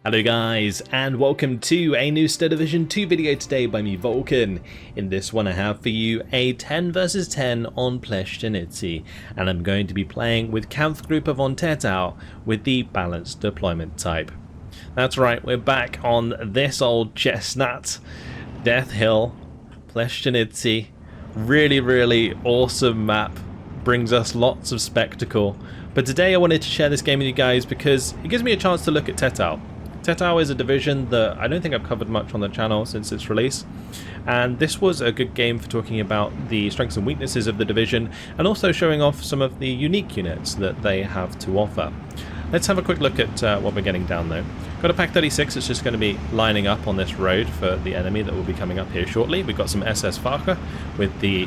Hello guys, and welcome to a new Star Division 2 video today by me, Vulcan. In this one I have for you a 10 versus 10 on Pleshchenitsy, and I'm going to be playing with Kampfgruppe von Tettau with the balanced deployment type. That's right, we're back on this old chestnut, Death Hill, Pleshchenitsy. Really awesome map, brings us lots of spectacle. But today I wanted to share this game with you guys because it gives me a chance to look at Tettau. Tettau is a division that I don't think I've covered much on the channel since its release, and this was a good game for talking about the strengths and weaknesses of the division and also showing off some of the unique units that they have to offer. Let's have a quick look at what we're getting down though. Got a Pack 36 that's just going to be lining up on this road for the enemy that will be coming up here shortly. We've got some SS Wache with the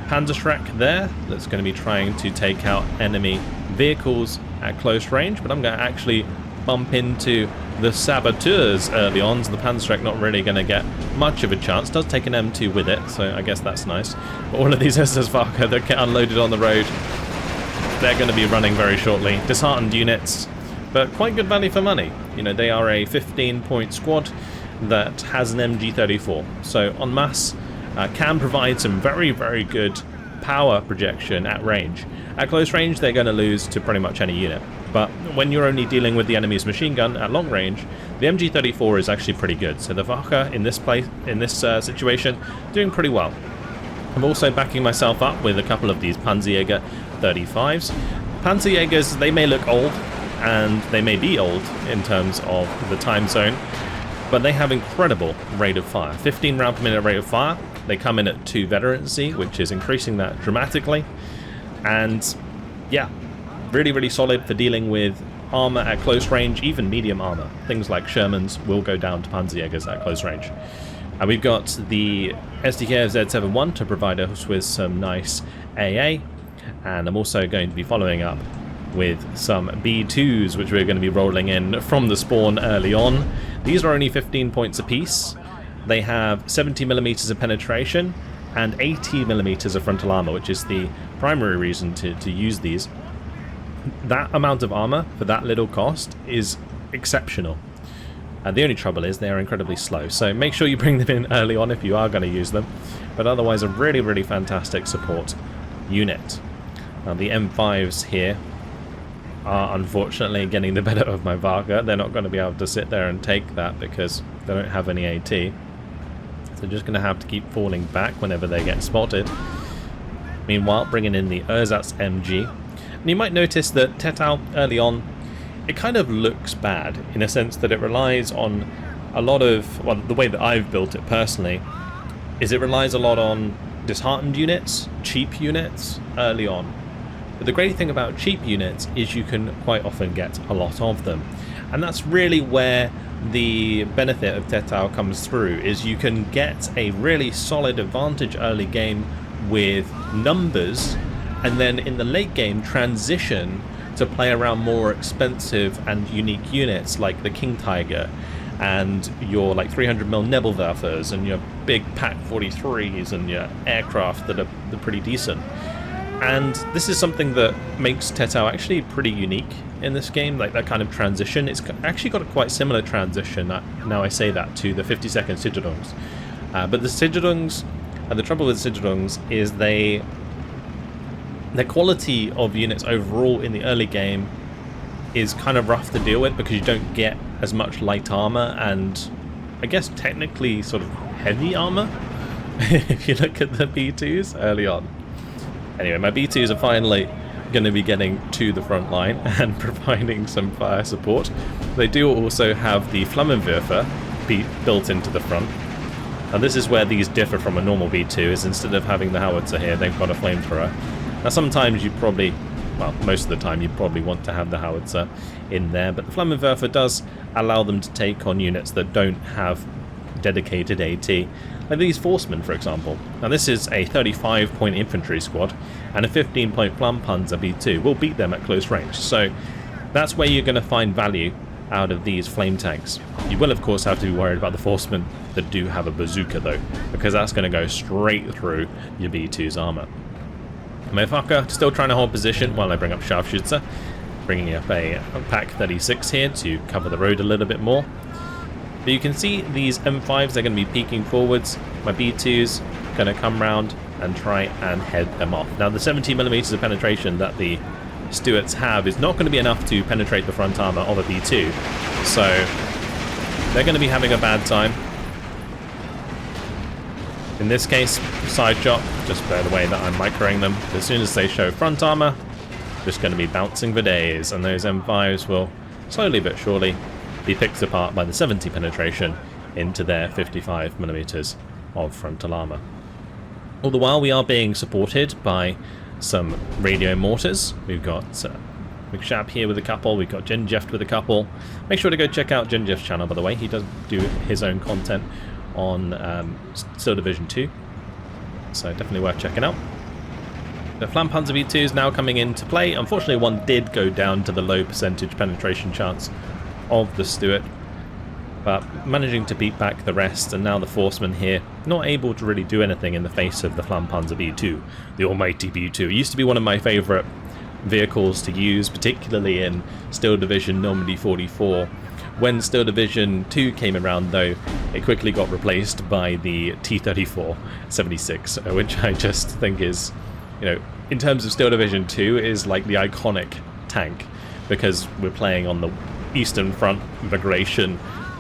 Panzerschreck there that's going to be trying to take out enemy vehicles at close range, but I'm going to actually bump into the saboteurs early on, so the Panzerschreck not really going to get much of a chance. Does take an M2 with it, so I guess that's nice. But all of these SS Wache that get unloaded on the road, they're going to be running very shortly. Disheartened units, but quite good value for money. You know, they are a 15-point squad that has an MG34, so en masse can provide some very good power projection at range. At close range, they're going to lose to pretty much any unit. But when you're only dealing with the enemy's machine gun at long range, the MG34 is actually pretty good. So the Wache in this situation, doing pretty well. I'm also backing myself up with a couple of these Panzerjäger 35s. Panzerjägers, they may look old, and they may be old in terms of the time zone, but they have incredible rate of fire. 15 round per minute rate of fire. They come in at 2 veterancy, which is increasing that dramatically. And yeah, really solid for dealing with armor at close range, even medium armor. Things like Shermans will go down to Panzerjägers at close range. And we've got the SDK Z71 to provide us with some nice AA. And I'm also going to be following up with some B2s, which we're going to be rolling in from the spawn early on. These are only 15 points apiece. They have 70mm of penetration and 80mm of frontal armor, which is the primary reason to use these. That amount of armor for that little cost is exceptional. The only trouble is they are incredibly slow, so make sure you bring them in early on if you are going to use them. But otherwise a really fantastic support unit. Now the M5s here are unfortunately getting the better of my Wache. They're not going to be able to sit there and take that because they don't have any AT. So they're just going to have to keep falling back whenever they get spotted. Meanwhile, bringing in the Ersatz MG. And you might notice that Tettau early on, it kind of looks bad in a sense that it relies on a lot of, well, the way that I've built it personally, is it relies a lot on disheartened units, cheap units early on. But the great thing about cheap units is you can quite often get a lot of them. And that's really where the benefit of Tettau comes through, is you can get a really solid advantage early game with numbers, and then in the late game transition to play around more expensive and unique units like the King Tiger and your like 300mm Nebelwerfers and your big Pack 43s and your aircraft that are pretty decent. And this is something that makes Tettau actually pretty unique in this game, like that kind of transition. It's actually got a quite similar transition, now I say that, to the 50-second Sicherungs. But the Sicherungs, the trouble with Sicherungs is their quality of units overall in the early game is kind of rough to deal with because you don't get as much light armor and I guess technically sort of heavy armor if you look at the B2s early on. Anyway, my B2s are finally going to be getting to the front line and providing some fire support. They do also have the Flammenwerfer built into the front. And this is where these differ from a normal B2, is instead of having the howitzer here, they've got a flamethrower. Now sometimes you probably, well, most of the time you probably want to have the howitzer in there, but the Flammenwerfer does allow them to take on units that don't have dedicated AT. Like these Forcemen, for example. Now this is a 35-point infantry squad, and a 15-point Flammpanzer B2 will beat them at close range. So that's where you're going to find value out of these flame tanks. You will of course have to be worried about the Forcemen that do have a bazooka though, because that's going to go straight through your B2's armor. My Wache still trying to hold position while I bring up Scharfschütze. bringing up a Pak 36 here to cover the road a little bit more. But you can see these M5s are going to be peeking forwards. My B2's going to come round and try and head them off. Now the 70mm of penetration that the Stuarts have is not going to be enough to penetrate the front armour of a B2, so they're going to be having a bad time. In this case, side shot, just by the way that I'm microing them. As soon as they show front armour, just going to be bouncing for days, and those M5s will slowly but surely be picked apart by the 70 penetration into their 55mm of frontal armour. All the while we are being supported by some radio mortars. We've got McShab here with a couple, we've got Genjeft with a couple. Make sure to go check out Genjeft's channel, by the way. He does do his own content on Steel Division 2, so definitely worth checking out. The Flammpanzer V2 is now coming into play. Unfortunately, one did go down to the low percentage penetration chance of the Stuart, but managing to beat back the rest, and now the Forceman here not able to really do anything in the face of the Flammpanzer V2, the almighty V2. It used to be one of my favourite vehicles to use, particularly in Steel Division Normandy 44. When Steel Division 2 came around, though, it quickly got replaced by the T-34-76, which I just think is, you know, in terms of Steel Division 2, is like the iconic tank, because we're playing on the Eastern Front Bagration,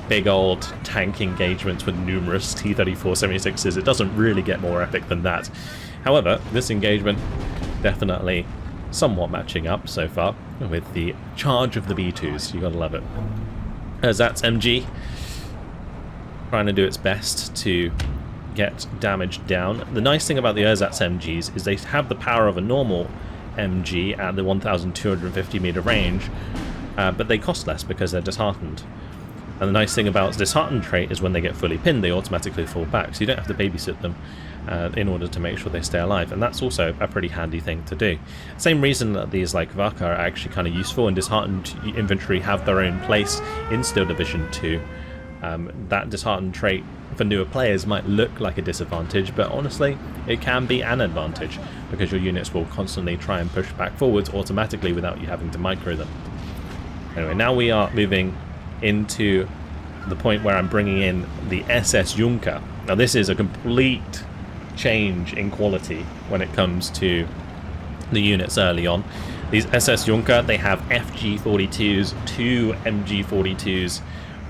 big old tank engagements with numerous T-34-76s. It doesn't really get more epic than that. However, this engagement definitely somewhat matching up so far with the charge of the B2s. You gotta love it. That's MG trying to do its best to get damage down. The nice thing about the Ersatz MGs is they have the power of a normal MG at the 1,250 meter range, but they cost less because they're disheartened. And the nice thing about the disheartened trait is when they get fully pinned, they automatically fall back, so you don't have to babysit them in order to make sure they stay alive, and that's also a pretty handy thing to do. Same reason that these like Vaka are actually kind of useful, and disheartened infantry have their own place in Steel Division 2. That disheartened trait for newer players might look like a disadvantage, but honestly it can be an advantage, because your units will constantly try and push back forwards automatically without you having to micro them. Anyway, now we are moving into the point where I'm bringing in the SS Junker. Now this is a complete change in quality when it comes to the units early on. These SS Junker, they have FG42s, 2 MG42s,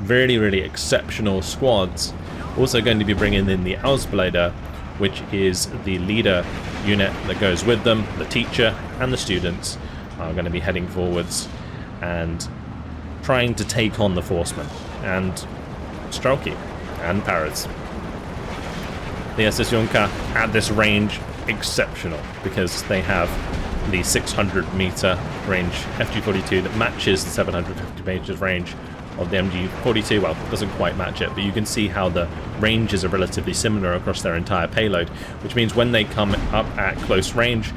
really exceptional squads. Also going to be bringing in the Ausbilder, which is the leader unit that goes with them. The teacher and the students are going to be heading forwards and trying to take on the Forcemen and Strelki and Paras. The SS Junker at this range, exceptional, because they have the 600 meter range FG42 that matches the 750 meters range of the MG42. Well, it doesn't quite match it, but you can see how the ranges are relatively similar across their entire payload, which means when they come up at close range,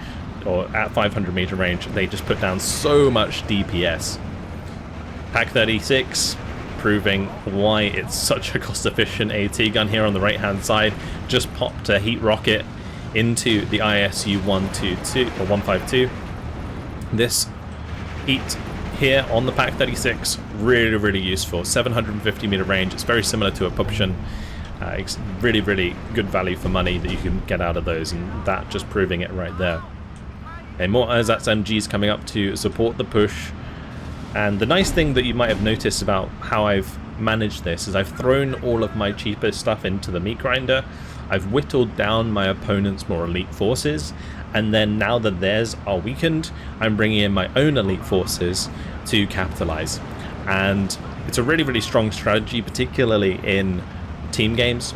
or at 500 meter range, they just put down so much DPS. Pak 36, proving why it's such a cost-efficient AT gun here on the right-hand side. Just popped a heat rocket into the ISU 122 or 152. This heat here on the Pak 36, really useful. 750 meter range. It's very similar to a Pupschen. It's really good value for money that you can get out of those, and that just proving it right there. Okay, more Ersatz MGs coming up to support the push. And the nice thing that you might have noticed about how I've managed this is I've thrown all of my cheaper stuff into the meat grinder. I've whittled down my opponent's more elite forces, and then now that theirs are weakened, I'm bringing in my own elite forces to capitalize. And it's a really strong strategy, particularly in team games,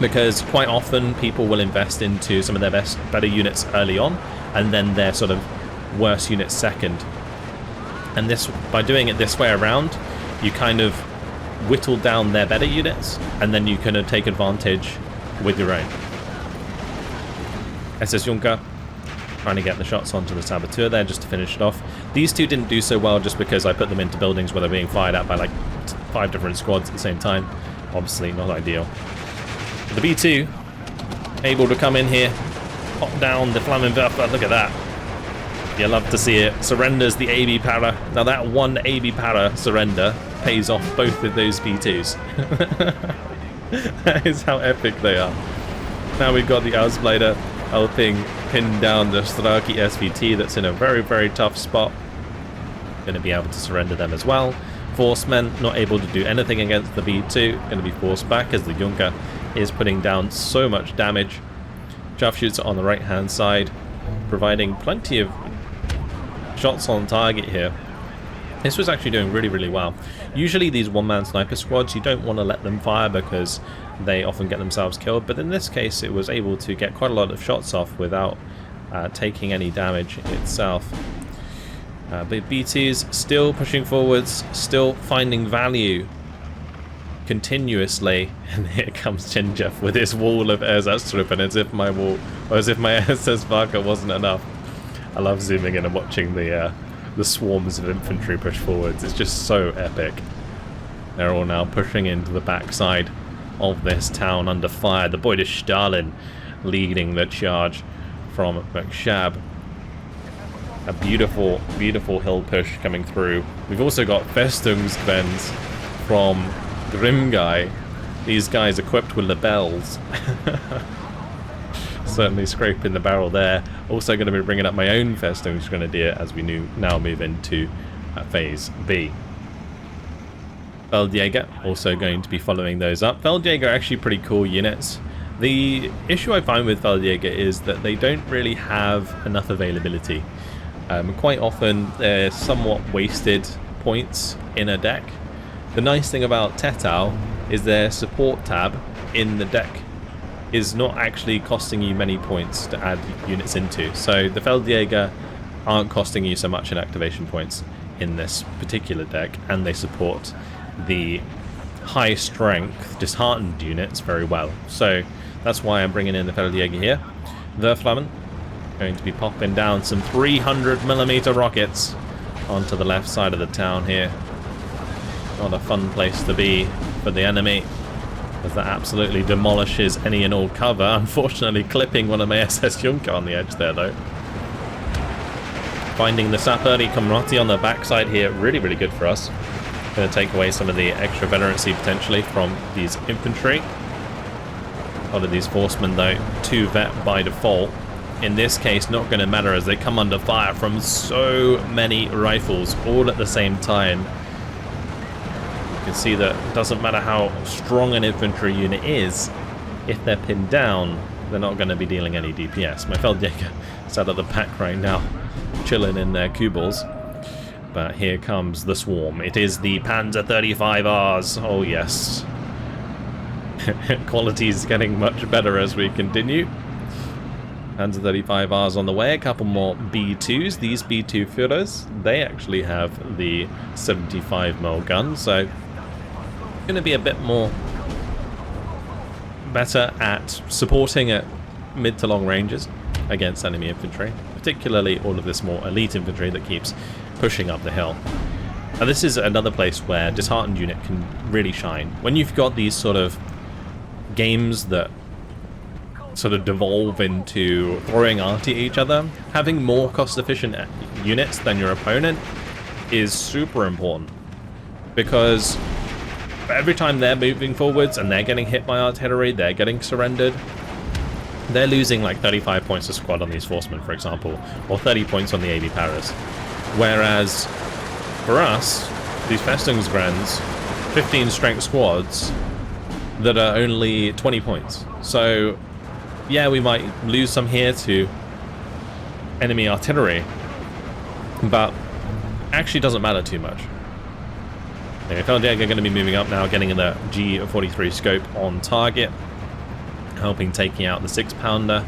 because quite often people will invest into some of their better units early on, and then their sort of worse units second. And this, by doing it this way around, you kind of whittle down their better units, and then you can take advantage with your own. SS Junker trying to get the shots onto the Saboteur there just to finish it off. These two didn't do so well just because I put them into buildings where they're being fired at by like 5 different squads at the same time. Obviously not ideal. But the B2 able to come in here, pop down the Flammenwerfer. Look at that. You love to see it. Surrenders the AB para. Now that one AB para surrender pays off both of those B2s. That is how epic they are. Now we've got the Ausblader helping pin down the Straki SVT that's in a very, very tough spot. Going to be able to surrender them as well. Forcemen not able to do anything against the B2. Going to be forced back as the Junker is putting down so much damage. Chaff shoots on the right hand side, providing plenty of shots on target here. This was actually doing really, really well. Usually these one-man sniper squads, you don't want to let them fire because they often get themselves killed, but in this case it was able to get quite a lot of shots off without taking any damage itself. But BTs still pushing forwards, still finding value continuously, and here comes Chinjeff with his wall of Ersatztruppen as if my wall, or as if my SS Barker wasn't enough. I love zooming in and watching the swarms of infantry push forwards. It's just so epic. They're all now pushing into the backside of this town under fire. The boy to Stalin leading the charge from McShab. A beautiful, beautiful hill push coming through. We've also got Festungsgrenz from Grimguy. These guys equipped with labels. Certainly scraping the barrel there. Also going to be bringing up my own Festungsgrenadier as we now move into phase B. Feldjäger also going to be following those up. Feldjäger are actually pretty cool units. The issue I find with Feldjäger is that they don't really have enough availability. Quite often they're somewhat wasted points in a deck. The nice thing about Tettau is their support tab in the deck is not actually costing you many points to add units into. So the Feldjäger aren't costing you so much in activation points in this particular deck, and they support the high strength disheartened units very well. So that's why I'm bringing in the Feldjäger here. The Flammen going to be popping down some 300mm rockets onto the left side of the town here. Not a fun place to be for the enemy, as that absolutely demolishes any and all cover. Unfortunately clipping one of my SS Junker on the edge there though. Finding the Saperi Komrati on the backside here, really, really good for us. Going to take away some of the extra veterancy potentially from these infantry. A lot of these horsemen though, 2 vet by default. In this case, not going to matter as they come under fire from so many rifles all at the same time. You can see that it doesn't matter how strong an infantry unit is, if they're pinned down, they're not going to be dealing any DPS. My Feldjäger is out of the pack right now, chilling in their Kubels. But here comes the swarm. It is the Panzer 35Rs. Oh yes. Quality is getting much better as we continue. Panzer 35Rs on the way, a couple more B2s. These B2 Führers, they actually have the 75mm gun, so going to be a bit more better at supporting at mid to long ranges against enemy infantry, particularly all of this more elite infantry that keeps pushing up the hill. Now this is another place where disheartened unit can really shine. When you've got these sort of games that sort of devolve into throwing arty at each other, having more cost-efficient units than your opponent is super important, because every time they're moving forwards and they're getting hit by artillery, they're getting surrendered, they're losing like 35 points a squad on these Forcemen, for example, or 30 points on the AB Paras. Whereas for us, these Festungsgrenz, 15 strength squads that are only 20 points. So yeah, we might lose some here to enemy artillery, but actually doesn't matter too much. Anyway, Feldjäger are going to be moving up now, getting in the G43 scope on target, helping taking out the 6-pounder.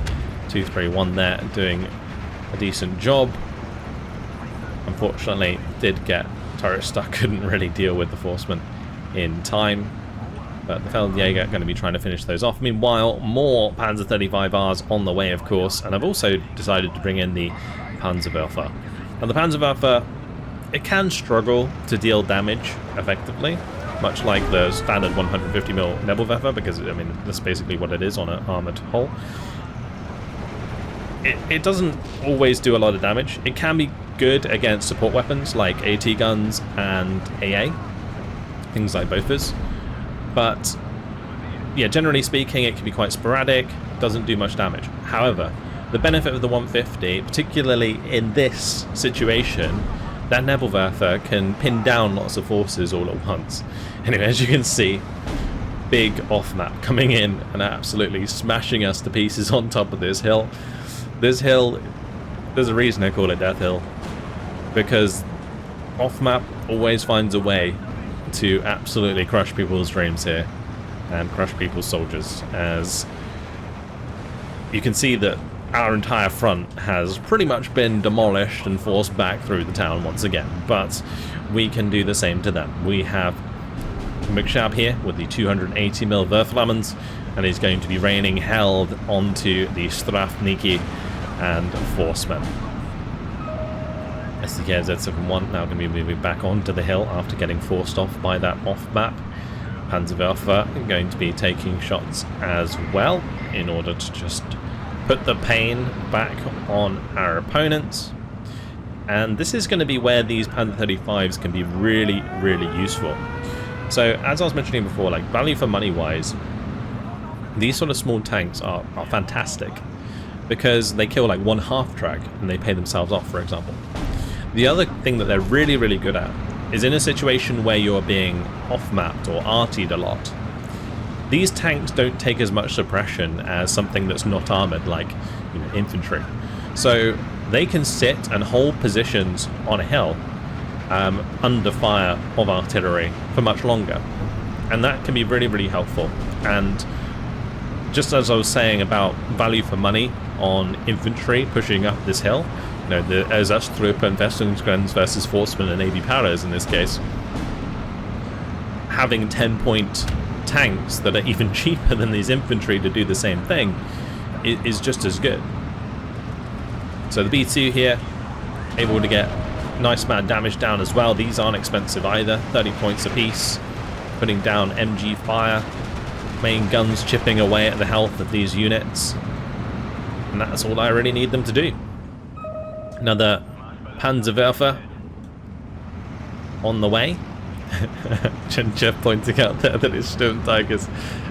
231 there, doing a decent job. Unfortunately, did get turret stuck, couldn't really deal with the Forcemen in time. But the Feldjäger are going to be trying to finish those off. Meanwhile, more Panzer 35Rs on the way, of course, and I've also decided to bring in the Panzerwerfer. Now, the Panzerwerfer, it can struggle to deal damage effectively, much like the standard 150mm Nebelwerfer, because, I mean, that's basically what it is on an armoured hull. it doesn't always do a lot of damage. It can be good against support weapons like AT guns and AA, things like Bofors. But yeah, generally speaking, it can be quite sporadic, doesn't do much damage. However, the benefit of the 150, particularly in this situation, that Nebelwerfer can pin down lots of forces all at once. Anyway, as you can see, big off-map coming in and absolutely smashing us to pieces on top of this hill. This hill, there's a reason I call it Death Hill, because off-map always finds a way to absolutely crush people's dreams here and crush people's soldiers, as you can see that our entire front has pretty much been demolished and forced back through the town once again, but we can do the same to them. We have McShab here with the 280mm Werflammens, and he's going to be raining hell onto the Strafniki and Forcemen. SDK Z71 now going to be moving back onto the hill after getting forced off by that off-map. Panzerwerfer going to be taking shots as well in order to just put the pain back on our opponents. And this is going to be where these Panzer 35s can be really, really useful. So, as I was mentioning before, like value for money wise, these sort of small tanks are fantastic because they kill like one half-track and they pay themselves off, for example. The other thing that they're really, really good at is in a situation where you're being off-mapped or artied a lot. These tanks don't take as much suppression as something that's not armoured, like infantry. So they can sit and hold positions on a hill under fire of artillery for much longer. And that can be really, really helpful. And just as I was saying about value for money on infantry pushing up this hill, the Ersatztruppe and Festungsgrenz versus Forcemen and Navy Paras in this case, having 10-point tanks that are even cheaper than these infantry to do the same thing is just as good. So the B2 here, able to get nice amount of damage down as well. These aren't expensive either, 30 points apiece, putting down MG fire, main guns chipping away at the health of these units, and that's all I really need them to do. Another Panzerwerfer on the way. Jeff pointing out there that his Sturmtiger is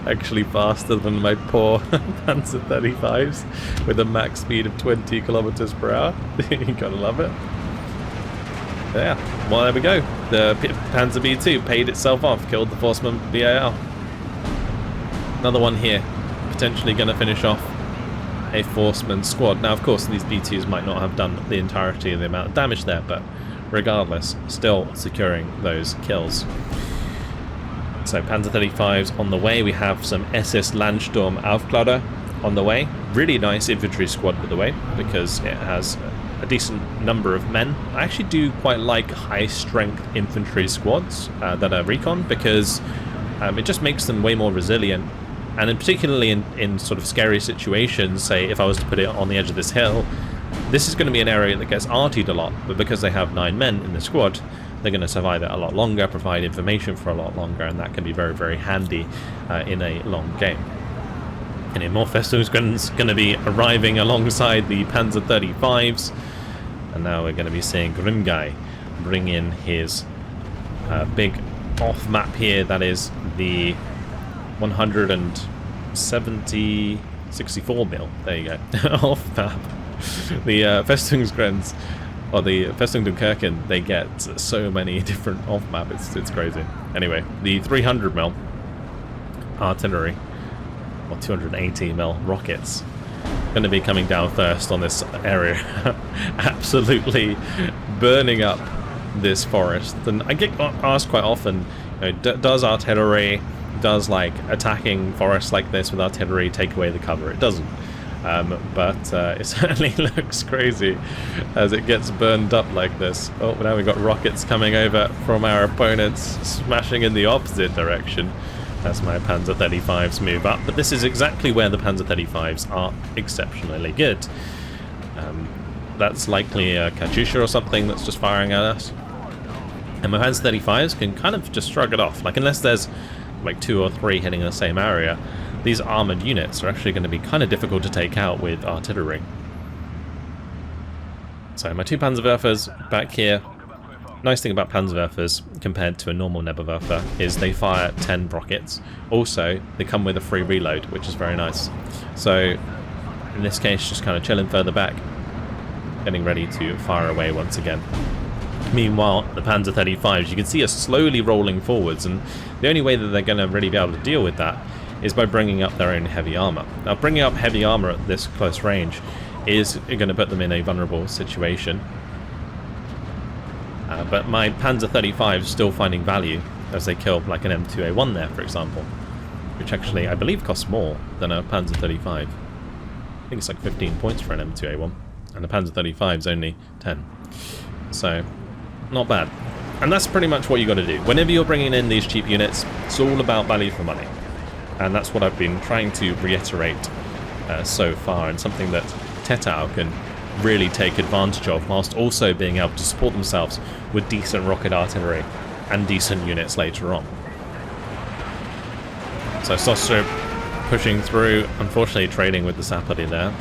actually faster than my poor Panzer 35s with a max speed of 20 kilometers per hour. You gotta love it. Yeah, well there we go. The Panzer B2 paid itself off, killed the Forceman BAL. Another one here, potentially going to finish off a Forceman squad. Now of course these B2s might not have done the entirety of the amount of damage there, but regardless, still securing those kills. So Panzer 35s on the way. We have some SS Landsturm Aufklärer on the way. Really nice infantry squad, by the way, because it has a decent number of men. I actually do quite like high strength infantry squads that are recon, because it just makes them way more resilient. And particularly in sort of scary situations, say if I was to put it on the edge of this hill, this is going to be an area that gets artied a lot, but because they have 9 men in the squad, they're going to survive it a lot longer, provide information for a lot longer, and that can be very, very handy in a long game. And in more Festungsgrenz going to be arriving alongside the Panzer 35s, and now we're going to be seeing Grimguy bring in his big off-map here. That is the 164 mil. There you go. Off-map. The Festungsgrenz, or the Festungsdunkirchen, they get so many different off-map, it's crazy. Anyway, the 300mm artillery, or 280mm rockets, going to be coming down first on this area, absolutely burning up this forest. And I get asked quite often, does artillery, does like attacking forests like this with artillery take away the cover? It doesn't. But it certainly looks crazy as it gets burned up like this. Oh, now we've got rockets coming over from our opponents, smashing in the opposite direction. That's my Panzer 35s move up, but this is exactly where the Panzer 35s are exceptionally good. That's likely a Katyusha or something that's just firing at us. And my Panzer 35s can kind of just shrug it off, like unless there's like 2 or 3 hitting the same area, these armoured units are actually going to be kind of difficult to take out with artillery. So my two Panzerwerfers back here. Nice thing about Panzerwerfers compared to a normal Nebelwerfer is they fire 10 rockets. Also, they come with a free reload, which is very nice. So in this case, just kind of chilling further back, getting ready to fire away once again. Meanwhile, the Panzer 35s, you can see, are slowly rolling forwards, and the only way that they're going to really be able to deal with that is by bringing up their own heavy armor. Now, bringing up heavy armor at this close range is going to put them in a vulnerable situation. But my Panzer 35 is still finding value as they kill like an M2A1 there, for example, which actually I believe costs more than a Panzer 35. I think it's like 15 points for an M2A1, and the Panzer 35 is only 10. So, not bad. And that's pretty much what you got to do. Whenever you're bringing in these cheap units, it's all about value for money. And that's what I've been trying to reiterate so far, and something that Tettau can really take advantage of, whilst also being able to support themselves with decent rocket artillery and decent units later on. So Sostro pushing through, unfortunately trading with the Sapody there.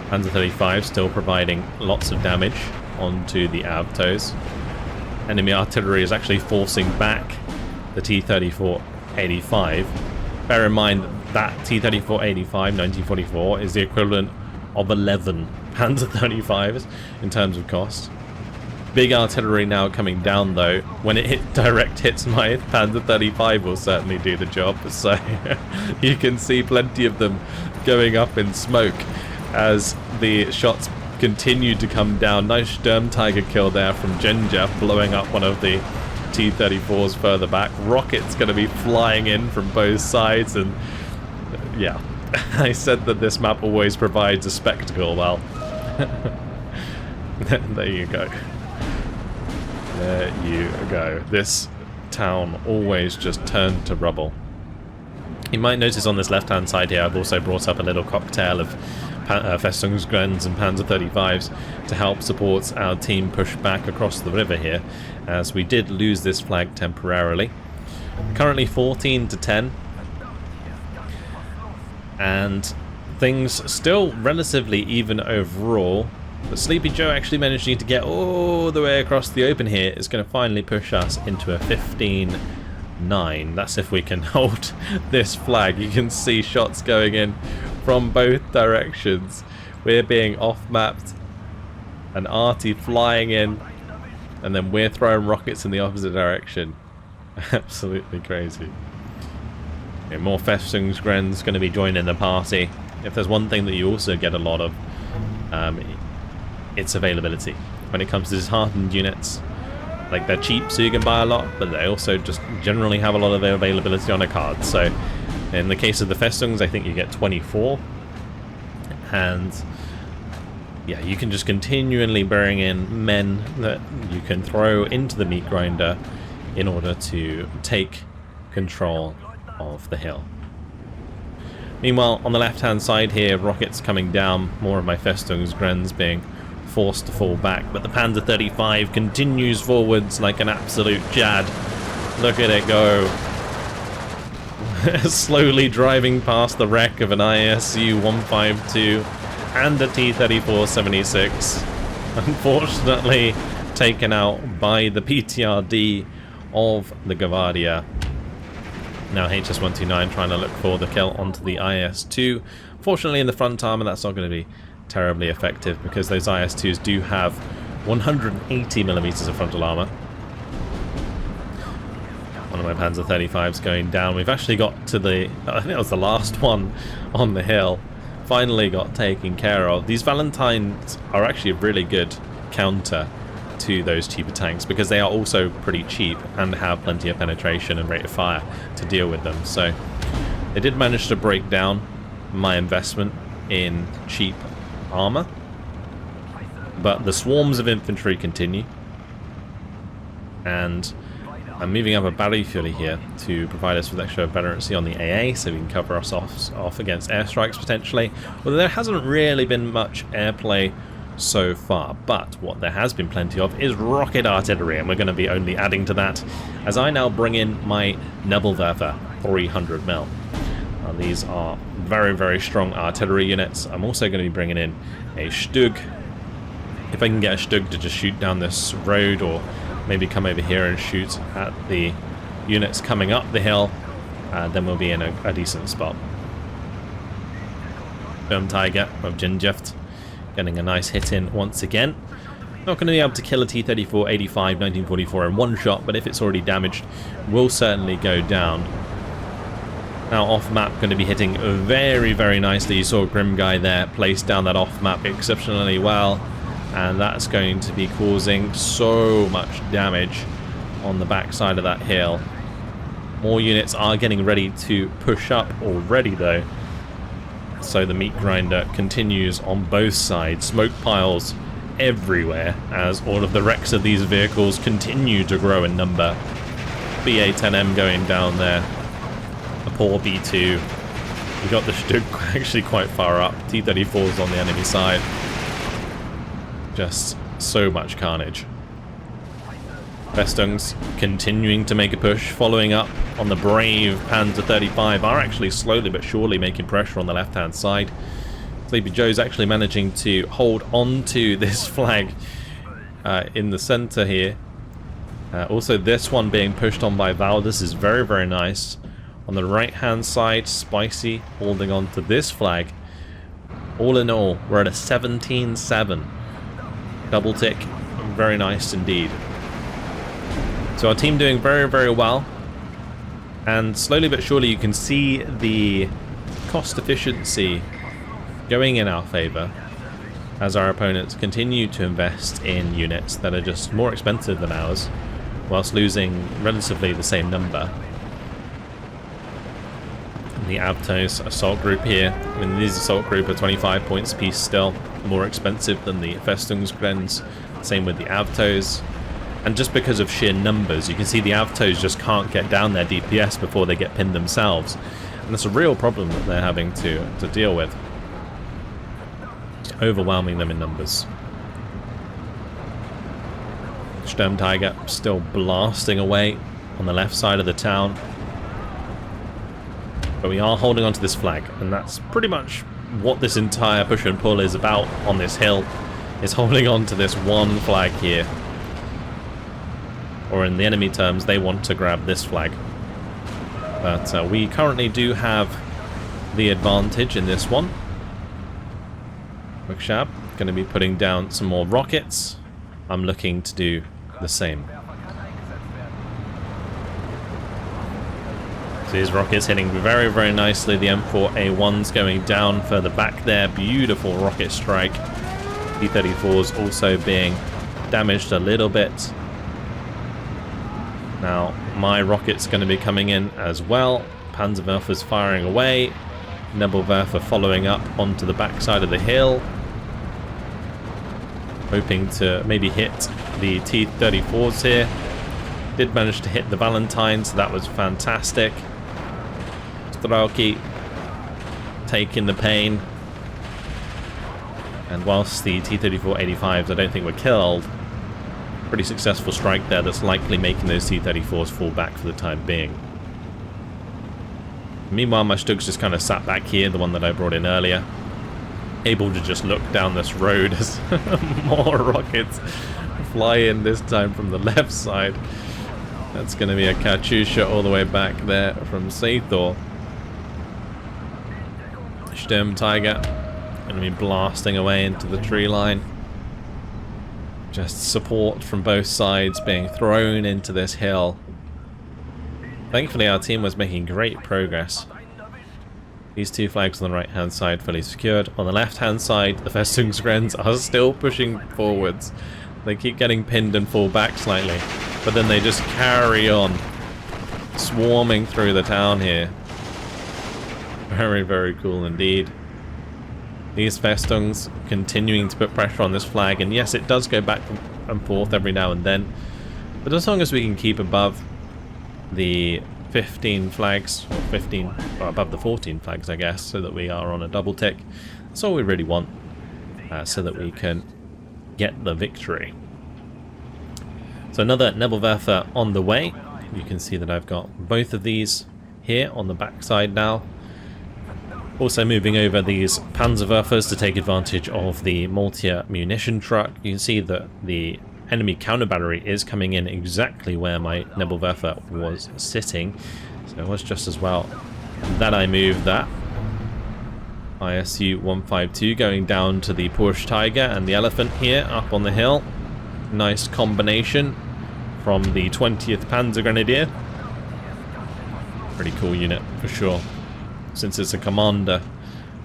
Panzer 35 still providing lots of damage onto the Avtos. Enemy artillery is actually forcing back the T-34-85. Bear in mind that T-34-85 1944 is the equivalent of 11 Panzer 35s in terms of cost. Big artillery now coming down though. When it direct hits my Panzer 35 will certainly do the job, so you can see plenty of them going up in smoke as the shots continue to come down. Nice Sturmtiger kill there from Ginger, blowing up one of the T-34s further back. Rockets going to be flying in from both sides, and yeah, I said that this map always provides a spectacle. Well, there you go. There you go. This town always just turned to rubble. You might notice on this left-hand side here, I've also brought up a little cocktail of Festungsgrens and Panzer 35s to help support our team push back across the river here, as we did lose this flag temporarily. Currently 14-10, and things still relatively even overall, but Sleepy Joe actually managing to get all the way across the open here is going to finally push us into a 15-9. That's if we can hold this flag. You can see shots going in from both directions. We're being off-mapped, and Arty flying in, and then we're throwing rockets in the opposite direction. Absolutely crazy. Yeah, more Festungsgrens going to be joining the party. If there's one thing that you also get a lot of, it's availability. When it comes to disheartened units, like, they're cheap so you can buy a lot, but they also just generally have a lot of availability on a card. So in the case of the Festungs, I think you get 24, and yeah, you can just continually bring in men that you can throw into the meat grinder in order to take control of the hill. Meanwhile, on the left-hand side here, rockets coming down, more of my Festungsgrens being forced to fall back, but the Panzer 35 continues forwards like an absolute Jad. Look at it go. Slowly driving past the wreck of an ISU 152 and a T-34-76. Unfortunately taken out by the PTRD of the Gavardia. Now HS-129 trying to look for the kill onto the IS-2. Fortunately in the front armor that's not going to be terribly effective, because those IS-2s do have 180mm of frontal armor. One of my Panzer 35s going down. We've actually got to the, I think it was the last one on the hill. Finally got taken care of. These Valentines are actually a really good counter to those cheaper tanks, because they are also pretty cheap and have plenty of penetration and rate of fire to deal with them. So they did manage to break down my investment in cheap armor, but the swarms of infantry continue, and I'm moving up a battery fueler here to provide us with extra veterancy on the AA, so we can cover us off against airstrikes potentially. Well, there hasn't really been much airplay so far, but what there has been plenty of is rocket artillery, and we're going to be only adding to that as I now bring in my Nebelwerfer 300mm. These are very, very strong artillery units. I'm also going to be bringing in a Stug If I can get a Stug to just shoot down this road, or maybe come over here and shoot at the units coming up the hill, then we'll be in a decent spot. Tiger of Jinjeft getting a nice hit in once again. Not going to be able to kill a T-34 85 1944 in one shot, but if it's already damaged, will certainly go down. Now off map, going to be hitting very, very nicely. You saw Grim Guy there place down that off map exceptionally well, and that's going to be causing so much damage on the back side of that hill. More units are getting ready to push up already though, so the meat grinder continues on both sides. Smoke piles everywhere as all of the wrecks of these vehicles continue to grow in number. BA-10M going down there, a poor B2. We got the Stug actually quite far up. T-34's on the enemy side. Just so much carnage. Festungs continuing to make a push, following up on the brave Panzer 35, are actually slowly but surely making pressure on the left-hand side. Sleepy Joe's actually managing to hold on to this flag in the center here. Also, this one being pushed on by Val. This is very, very nice. On the right-hand side, Spicy holding on to this flag. All in all, we're at a 17-7. Double tick. Very nice indeed. So our team doing very, very well. And slowly but surely you can see the cost efficiency going in our favor as our opponents continue to invest in units that are just more expensive than ours, whilst losing relatively the same number. The Avtos assault group here, I mean, these assault group are 25 points apiece, still more expensive than the Festungsgrens. Same with the Avtos. And just because of sheer numbers, you can see the Avtos just can't get down their DPS before they get pinned themselves. And that's a real problem that they're having to deal with. Overwhelming them in numbers. Sturmtiger still blasting away on the left side of the town. But we are holding onto this flag, and that's pretty much what this entire push and pull is about on this hill, is holding on to this one flag here. Or in the enemy terms, they want to grab this flag. But we currently do have the advantage in this one. Bookshab going to be putting down some more rockets. I'm looking to do the same. So these rockets hitting very, very nicely. The M4A1's going down further back there. Beautiful rocket strike. T-34's also being damaged a little bit. Now, my rocket's going to be coming in as well. Panzerwerfer's firing away. Nebelwerfer following up onto the backside of the hill. Hoping to maybe hit the T-34s here. Did manage to hit the Valentine, so that was fantastic. Strauki taking the pain. And whilst the T-34-85s I don't think were killed, pretty successful strike there that's likely making those T-34s fall back for the time being. Meanwhile, my Stug's just kind of sat back here, the one that I brought in earlier, able to just look down this road as more rockets fly in, this time from the left side. That's going to be a Katyusha all the way back there from Saethor. Sturmtiger going to be blasting away into the tree line. Just support from both sides being thrown into this hill. Thankfully our team was making great progress. These two flags on the right hand side fully secured. On the left hand side, the Festungsgrens are still pushing forwards. They keep getting pinned and fall back slightly, but then they just carry on swarming through the town here. Very, very cool indeed. These Festungs continuing to put pressure on this flag, and yes, it does go back and forth every now and then, but as long as we can keep above the 15 flags, or 15, well, above the 14 flags I guess, so that we are on a double tick, that's all we really want, so that we can get the victory. So another Nebelwerfer on the way. You can see that I've got both of these here on the backside now. Also moving over these Panzerwerfers to take advantage of the Mortier munition truck. You can see that the enemy counter battery is coming in exactly where my Nebelwerfer was sitting. So it was just as well that I moved that. ISU 152 going down to the Porsche Tiger and the Elephant here up on the hill. Nice combination from the 20th Panzer Grenadier. Pretty cool unit for sure, since it's a commander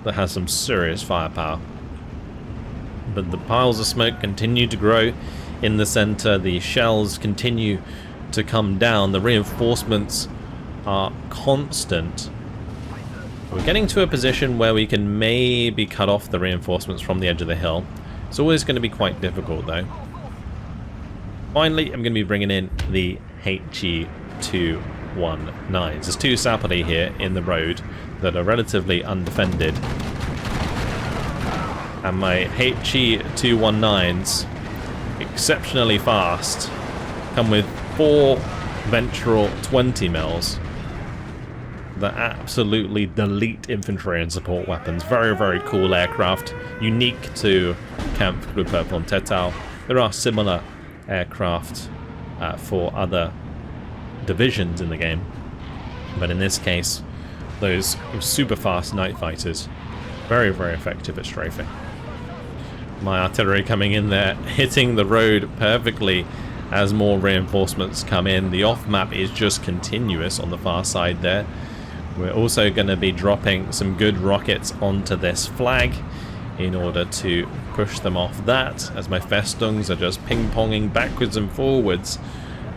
that has some serious firepower. But the piles of smoke continue to grow in the center. The shells continue to come down. The reinforcements are constant. We're getting to a position where we can maybe cut off the reinforcements from the edge of the hill. It's always going to be quite difficult though. Finally, I'm going to be bringing in the HE-219s. There's two Sapere here in the road that are relatively undefended. And my HE-219s, exceptionally fast, come with 4 ventral 20 mils that absolutely delete infantry and support weapons. Very, very cool aircraft, unique to Kampfgruppe from Tettau. There are similar aircraft for other divisions in the game, but in this case, those super fast night fighters, very, very effective at strafing. My artillery coming in there, hitting the road perfectly as more reinforcements come in. The off-map is just continuous on the far side there. We're also going to be dropping some good rockets onto this flag in order to push them off that, as my Festungs are just ping-ponging backwards and forwards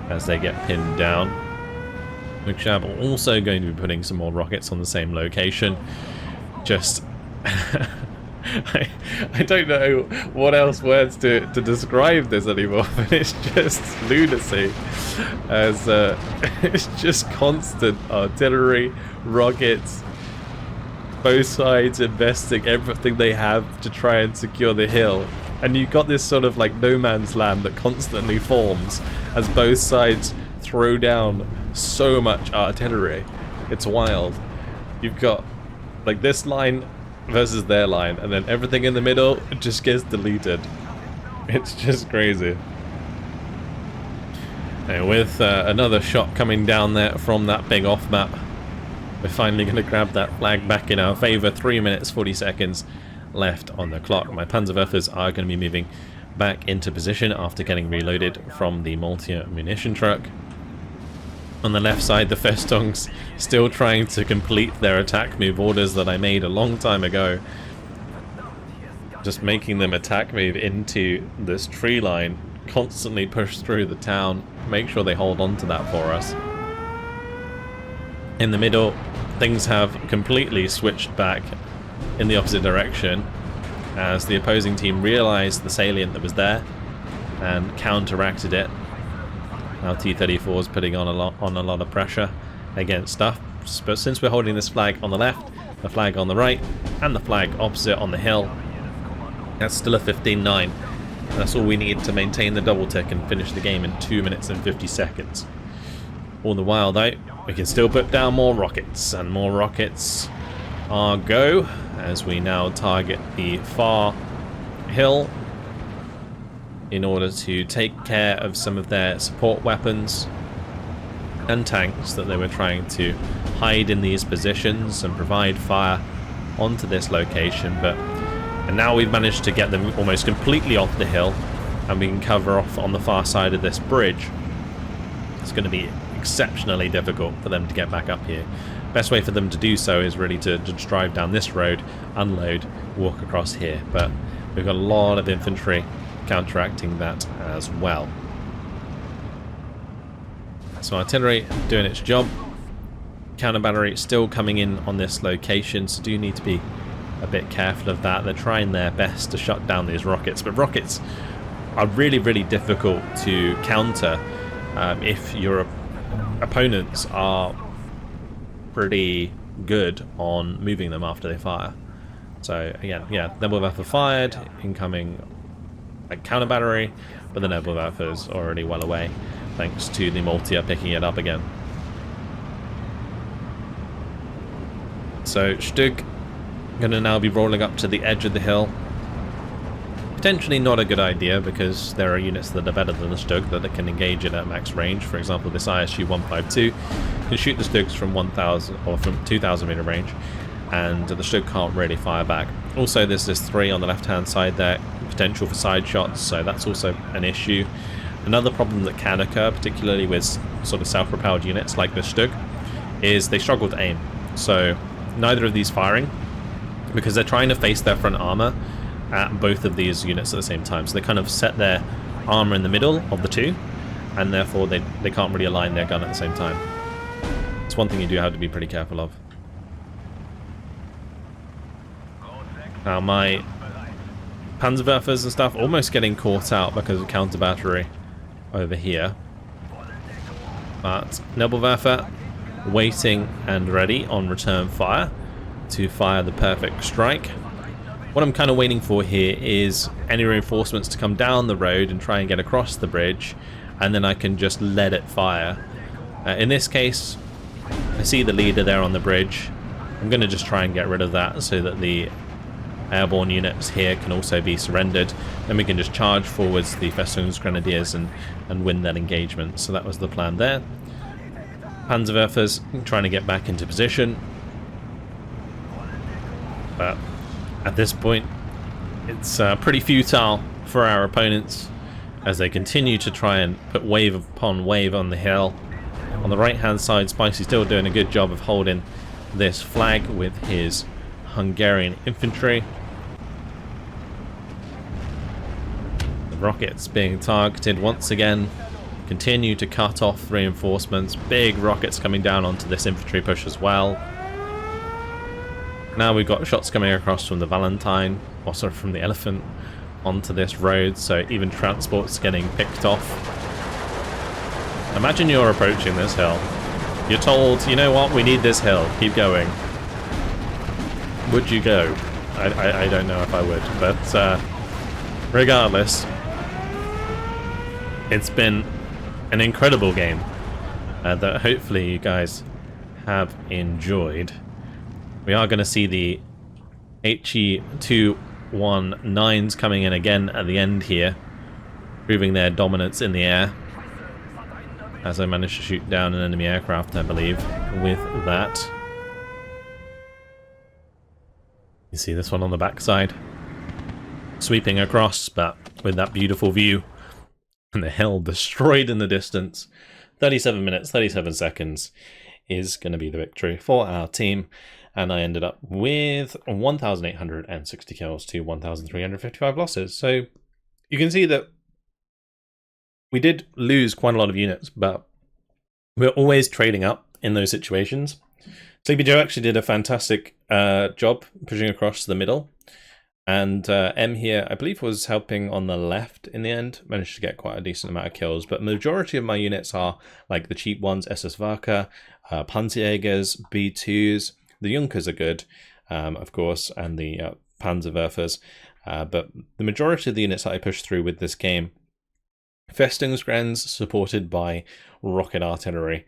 as they get pinned down. Which I'm also going to be putting some more rockets on the same location. Just I don't know what else words to describe this anymore, but it's just lunacy, as it's just constant artillery, rockets, both sides investing everything they have to try and secure the hill, and you've got this sort of like no man's land that constantly forms as both sides throw down so much artillery. It's wild. You've got like this line versus their line, and then everything in the middle just gets deleted. It's just crazy. And with another shot coming down there from that big off map, we're finally going to grab that flag back in our favor. 3 minutes 40 seconds left on the clock. My Panzerwerfers are going to be moving back into position after getting reloaded from the Mortier munition truck. On the left side, the Festungs still trying to complete their attack move orders that I made a long time ago. Just making them attack move into this tree line, constantly push through the town, make sure they hold on to that for us. In the middle, things have completely switched back in the opposite direction as the opposing team realized the salient that was there and counteracted it. Now T-34 is putting on a lot of pressure against stuff, but since we're holding this flag on the left, the flag on the right, and the flag opposite on the hill, that's still a 15-9. That's all we need to maintain the double tick and finish the game in 2 minutes and 50 seconds. All the while though, we can still put down more rockets, and more rockets are go as we now target the far hill in order to take care of some of their support weapons and tanks that they were trying to hide in these positions and provide fire onto this location. And now we've managed to get them almost completely off the hill, and we can cover off on the far side of this bridge. It's going to be exceptionally difficult for them to get back up here. Best way for them to do so is really to just drive down this road, unload, walk across here, but we've got a lot of infantry counteracting that as well. So artillery doing its job. Counter battery still coming in on this location, so do need to be a bit careful of that. They're trying their best to shut down these rockets, but rockets are really, really difficult to counter if your opponents are pretty good on moving them after they fire. So again, yeah, Nebelwerfer fired, incoming like counter battery, but the Nebelwerfer is already well away thanks to the Mortier picking it up again. So Stug I'm going to now be rolling up to the edge of the hill. Potentially not a good idea because there are units that are better than the Stug that can engage it at max range. For example, this ISU 152 can shoot the Stugs from 1,000 or from 2,000 meter range, and the Stug can't really fire back. Also, there's this 3 on the left-hand side there, potential for side shots, so that's also an issue. Another problem that can occur, particularly with sort of self-propelled units like the Stug, is they struggle to aim. So neither of these firing, because they're trying to face their front armor at both of these units at the same time. So they kind of set their armor in the middle of the two, and therefore they can't really align their gun at the same time. It's one thing you do have to be pretty careful of. Now my Panzerwerfers and stuff almost getting caught out because of counter battery over here. But Nebelwerfer waiting and ready on return fire to fire the perfect strike. What I'm kind of waiting for here is any reinforcements to come down the road and try and get across the bridge, and then I can just let it fire. In this case, I see the leader there on the bridge. I'm going to just try and get rid of that so that the airborne units here can also be surrendered. Then we can just charge forwards the Festungsgrenadiers and win that engagement. So that was the plan there. Panzerwerfers trying to get back into position. But at this point, it's pretty futile for our opponents as they continue to try and put wave upon wave on the hill. On the right-hand side, Spicy still doing a good job of holding this flag with his Hungarian infantry. The rockets being targeted once again. Continue to cut off reinforcements. Big rockets coming down onto this infantry push as well. Now we've got shots coming across from the Valentine, or sorry, from the Elephant, onto this road, so even transport's getting picked off. Imagine you're approaching this hill. You're told, you know what, we need this hill, keep going. Would you go? I don't know if I would, but regardless, it's been an incredible game that hopefully you guys have enjoyed. We are going to see the HE-219s coming in again at the end here, proving their dominance in the air, as I managed to shoot down an enemy aircraft, I believe, with that. You see this one on the backside, sweeping across, but with that beautiful view, and the hill destroyed in the distance. 37 minutes, 37 seconds is going to be the victory for our team. And I ended up with 1,860 kills to 1,355 losses. So you can see that we did lose quite a lot of units, but we're always trading up in those situations. Sleepy Joe actually did a fantastic job pushing across the middle. And M here, I believe, was helping on the left in the end. Managed to get quite a decent amount of kills. But majority of my units are like the cheap ones, SS Vaka, Panzerjägers, B2s. The Junkers are good, of course, and the Panzerwerfers, but the majority of the units that I pushed through with this game, Festungsgrens supported by rocket artillery,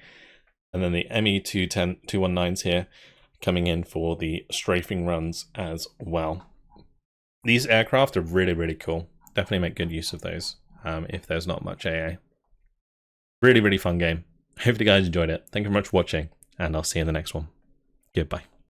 and then the ME-219s here coming in for the strafing runs as well. These aircraft are really, really cool. Definitely make good use of those if there's not much AA. Really, really fun game. Hope you guys enjoyed it. Thank you very much for watching, and I'll see you in the next one. Goodbye.